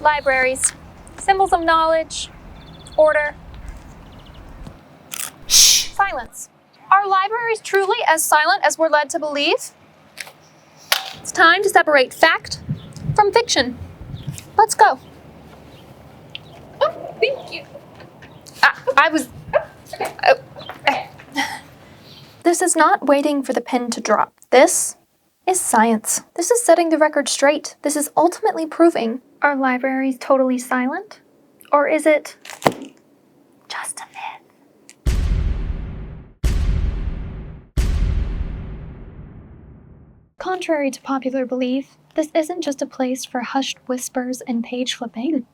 Libraries. Symbols of knowledge. Order. Shh. Silence. Are libraries truly as silent as we're led to believe? It's time to separate fact from fiction. Let's go. Oh, thank you. This is not waiting for the pin to drop. This is science. This is setting the record straight. This is ultimately proving, are libraries totally silent? Or is it just a myth? Contrary to popular belief, this isn't just a place for hushed whispers and page flipping.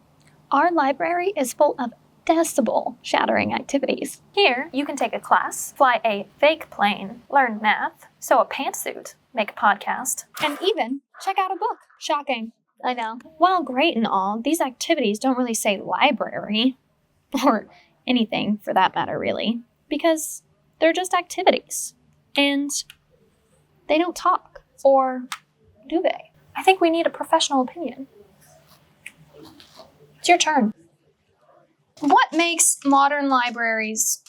Our library is full of decibel-shattering activities. Here, you can take a class, fly a fake plane, learn math, sew a pantsuit, make a podcast, and even check out a book. Shocking. I know. While great and all, these activities don't really say library, or anything for that matter, really, because they're just activities, and they don't talk, or do they? I think we need a professional opinion. It's your turn. What makes modern libraries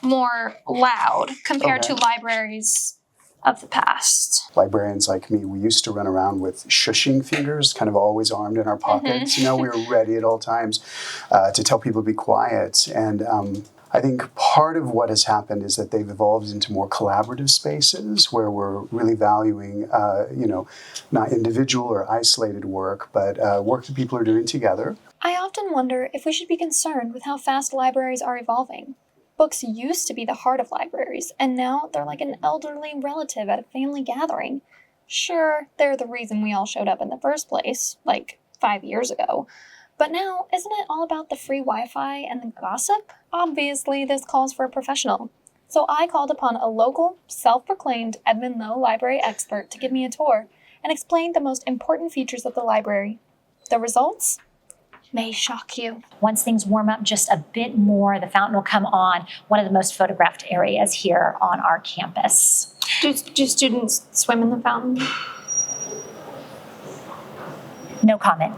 more loud compared to libraries of the past? Librarians like me, we used to run around with shushing fingers, kind of always armed in our pockets. You know, we were ready at all times to tell people to be quiet. And I think part of what has happened is that they've evolved into more collaborative spaces where we're really valuing, not individual or isolated work, but work that people are doing together. I often wonder if we should be concerned with how fast libraries are evolving. Books used to be the heart of libraries, and now they're like an elderly relative at a family gathering. Sure, they're the reason we all showed up in the first place, like 5 years ago. But now, isn't it all about the free Wi-Fi and the gossip? Obviously, this calls for a professional. So I called upon a local, self-proclaimed Edmund Lowe library expert to give me a tour and explain the most important features of the library. The results may shock you. Once things warm up just a bit more, the fountain will come on, one of the most photographed areas here on our campus. Do students swim in the fountain? No comment.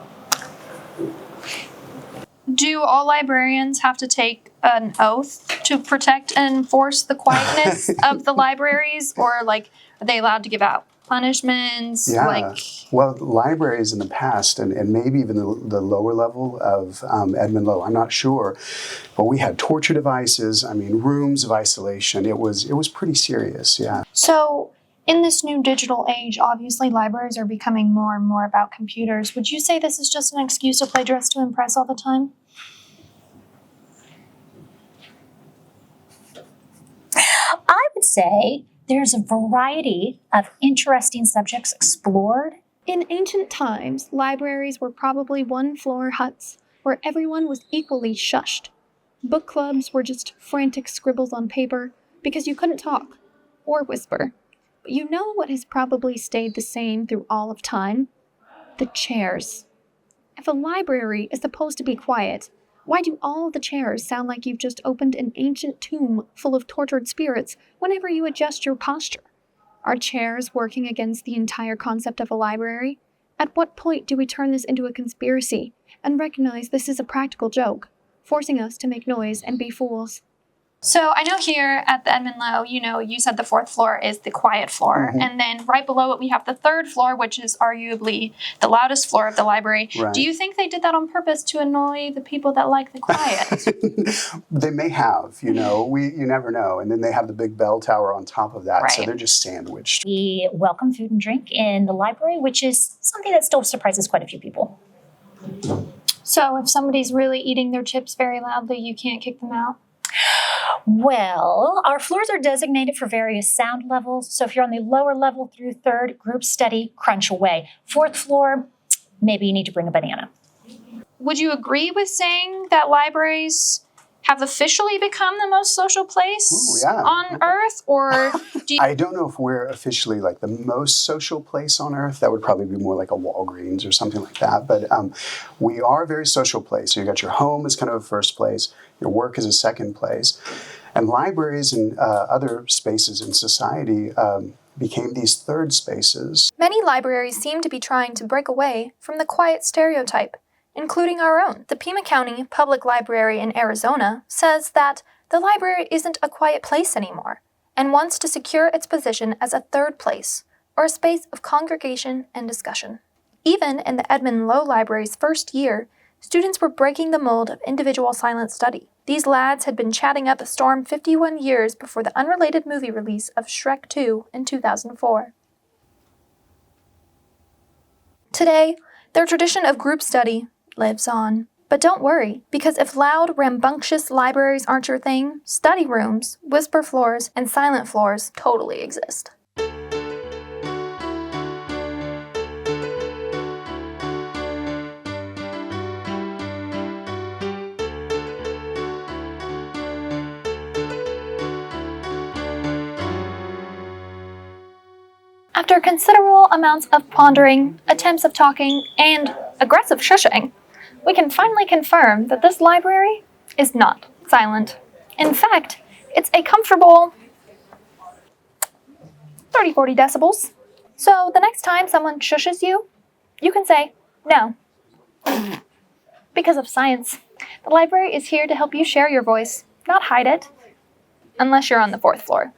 Do all librarians have to take an oath to protect and enforce the quietness of the libraries? Or, are they allowed to give out punishments? Yeah. Well, libraries in the past, and maybe even the lower level of Edmund Lowe, I'm not sure, but we had torture devices, rooms of isolation. It was pretty serious, yeah. So, in this new digital age, obviously libraries are becoming more and more about computers. Would you say this is just an excuse to play dress to impress all the time? I would say there's a variety of interesting subjects explored. In ancient times, libraries were probably one-floor huts where everyone was equally shushed. Book clubs were just frantic scribbles on paper because you couldn't talk or whisper. But you know what has probably stayed the same through all of time? The chairs. If a library is supposed to be quiet, why do all the chairs sound like you've just opened an ancient tomb full of tortured spirits whenever you adjust your posture? Are chairs working against the entire concept of a library? At what point do we turn this into a conspiracy and recognize this is a practical joke, forcing us to make noise and be fools? So I know here at the Edmund Lowe, you said the 4th floor is the quiet floor. Mm-hmm. And then right below it, we have the 3rd floor, which is arguably the loudest floor of the library. Right. Do you think they did that on purpose to annoy the people that like the quiet? They may have, you never know. And then they have the big bell tower on top of that. Right. So they're just sandwiched. We welcome food and drink in the library, which is something that still surprises quite a few people. So if somebody's really eating their chips very loudly, you can't kick them out? Well, our floors are designated for various sound levels. So if you're on the lower level through 3rd, group study, crunch away. 4th floor, maybe you need to bring a banana. Would you agree with saying that libraries have officially become the most social place on Earth? Or do you... I don't know if we're officially the most social place on Earth. That would probably be more like a Walgreens or something like that. But we are a very social place. So you got your home as kind of a first place. Your work is a second place. And libraries and other spaces in society became these third spaces. Many libraries seem to be trying to break away from the quiet stereotype including our own. The Pima County Public Library in Arizona says that the library isn't a quiet place anymore and wants to secure its position as a third place, or a space of congregation and discussion. Even in the Edmond Low Library's first year, students were breaking the mold of individual silent study. These lads had been chatting up a storm 51 years before the unrelated movie release of Shrek 2 in 2004. Today, their tradition of group study lives on. But don't worry, because if loud, rambunctious libraries aren't your thing, study rooms, whisper floors, and silent floors totally exist. After considerable amounts of pondering, attempts of talking, and aggressive shushing, we can finally confirm that this library is not silent. In fact, it's a comfortable 30-40 decibels. So the next time someone shushes you, you can say, no. Because of science, the library is here to help you share your voice, not hide it. Unless you're on the 4th floor.